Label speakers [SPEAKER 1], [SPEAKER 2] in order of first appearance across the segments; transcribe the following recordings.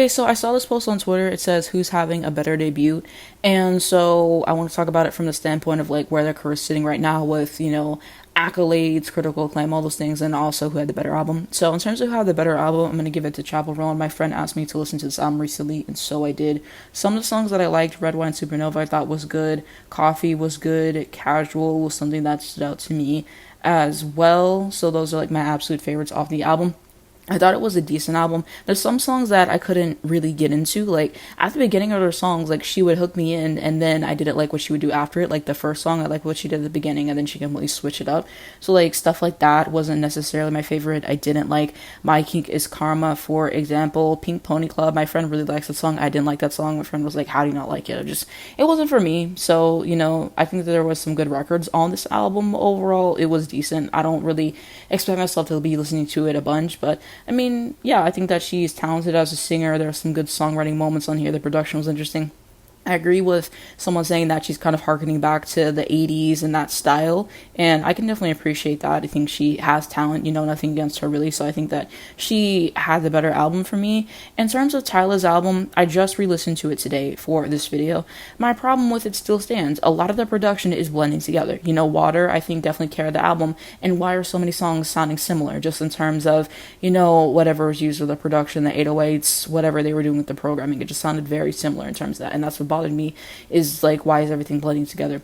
[SPEAKER 1] Okay, so I saw this post on Twitter. It says who's having a better debut, and so I want to talk about it from the standpoint of like where their career is sitting right now with accolades, critical acclaim, all those things, and also who had the better album. So in terms of who had the better album, I'm gonna give it to Chappell Roan. My friend asked me to listen to this album recently, and so I did. Some of the songs that I liked, Red Wine Supernova, I thought was good. Coffee was good. Casual was something that stood out to me as well. So those are like my absolute favorites off the album. I thought it was a decent album. There's some songs that I couldn't really get into. Like, at the beginning of her songs, like, she would hook me in, and then I didn't like what she would do after it. Like, the first song, I liked what she did at the beginning, and then she completely switch it up. So, like, stuff like that wasn't necessarily my favorite. I didn't like My Kink is Karma, for example. Pink Pony Club, my friend really likes that song. I didn't like that song. My friend was like, how do you not like it? It wasn't for me. So, I think that there was some good records on this album. Overall, it was decent. I don't really expect myself to be listening to it a bunch, but I mean, yeah, I think that she's talented as a singer. There are some good songwriting moments on here. The production was interesting. I agree with someone saying that she's kind of harkening back to the 80s and that style, and I can definitely appreciate that. I think she has talent, nothing against her really, so I think that she had the better album for me. In terms of Tyla's album, I just re-listened to it today for this video. My problem with it still stands. A lot of the production is blending together. Water, I think, definitely carried the album, and why are so many songs sounding similar, just in terms of, whatever was used with the production, the 808s, whatever they were doing with the programming, it just sounded very similar in terms of that, and that's what bothered me, is like, why is everything blending together?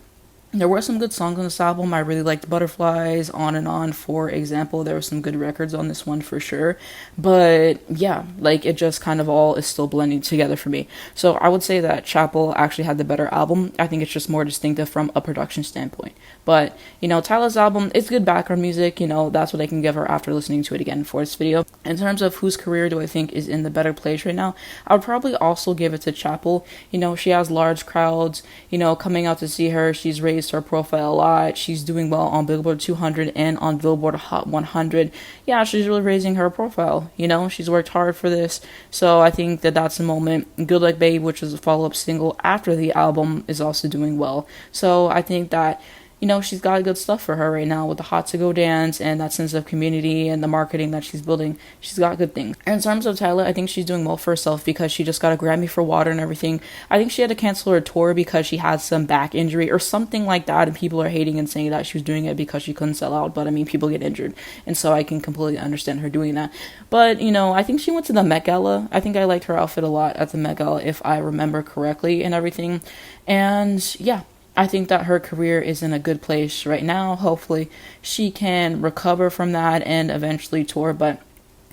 [SPEAKER 1] There were some good songs on this album. I really liked Butterflies, On and On, for example. There were some good records on this one for sure. But yeah, like, it just kind of all is still blending together for me. So I would say that Chappell actually had the better album. I think it's just more distinctive from a production standpoint. But, Tyla's album, it's good background music. That's what I can give her after listening to it again for this video. In terms of whose career do I think is in the better place right now, I would probably also give it to Chappell. She has large crowds, coming out to see her. She's raised her profile a lot. She's doing well on Billboard 200 and on Billboard Hot 100. Yeah, she's really raising her profile. She's worked hard for this. So I think that that's the moment. Good Luck Babe, which was a follow-up single after the album, is also doing well. So I think that she's got good stuff for her right now with the Hot to Go dance and that sense of community and the marketing that she's building. She's got good things. And in terms of Tyla, I think she's doing well for herself because she just got a Grammy for Water and everything. I think she had to cancel her tour because she had some back injury or something like that, and people are hating and saying that she was doing it because she couldn't sell out. But I mean, people get injured, and so I can completely understand her doing that. But I think she went to the Met Gala. I think I liked her outfit a lot at the Met Gala, if I remember correctly, and everything. And yeah, I think that her career is in a good place right now. Hopefully she can recover from that and eventually tour, but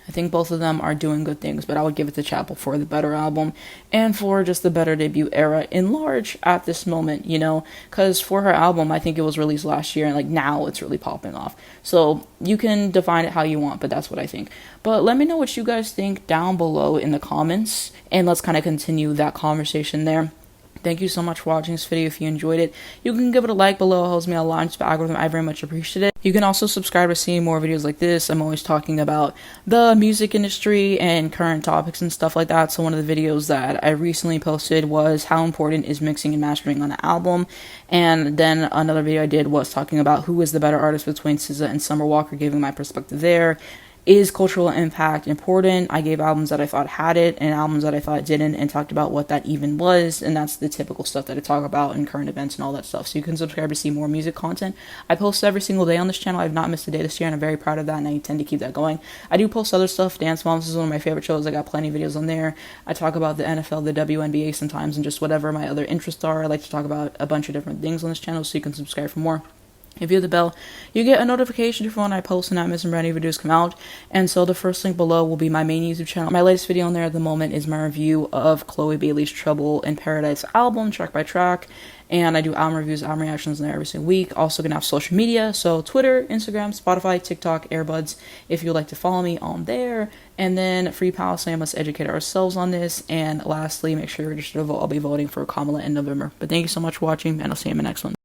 [SPEAKER 1] I think both of them are doing good things. But I would give it to Chappell for the better album and for just the better debut era in large at this moment, because for her album, I think it was released last year, and like now it's really popping off. So you can define it how you want, but that's what I think. But let me know what you guys think down below in the comments, and let's kind of continue that conversation there. Thank you so much for watching this video. If you enjoyed it, you can give it a like below. It helps me a lot into the algorithm. I very much appreciate it. You can also subscribe to see more videos like this. I'm always talking about the music industry and current topics and stuff like that. So one of the videos that I recently posted was how important is mixing and mastering on an album. And then another video I did was talking about who is the better artist between SZA and Summer Walker, giving my perspective there. Is cultural impact important? I gave albums that I thought had it and albums that I thought didn't, and talked about what that even was, and that's the typical stuff that I talk about in current events and all that stuff. So you can subscribe to see more music content. I post every single day on this channel. I've not missed a day this year, and I'm very proud of that, and I intend to keep that going. I do post other stuff. Dance Moms is one of my favorite shows. I got plenty of videos on there. I talk about the NFL, the WNBA sometimes, and just whatever my other interests are. I like to talk about a bunch of different things on this channel, so you can subscribe for more. If you hit the bell, you get a notification for when I post and not missing any videos come out. And so the first link below will be my main YouTube channel. My latest video on there at the moment is my review of Chloe Bailey's Trouble in Paradise album, track by track. And I do album reviews, album reactions in there every single week. Also gonna have social media, so Twitter, Instagram, Spotify, TikTok, Airbuds, if you'd like to follow me on there. And then Free Palestine, let's educate ourselves on this. And lastly, make sure you're registered to vote. I'll be voting for Kamala in November. But thank you so much for watching, and I'll see you in my next one.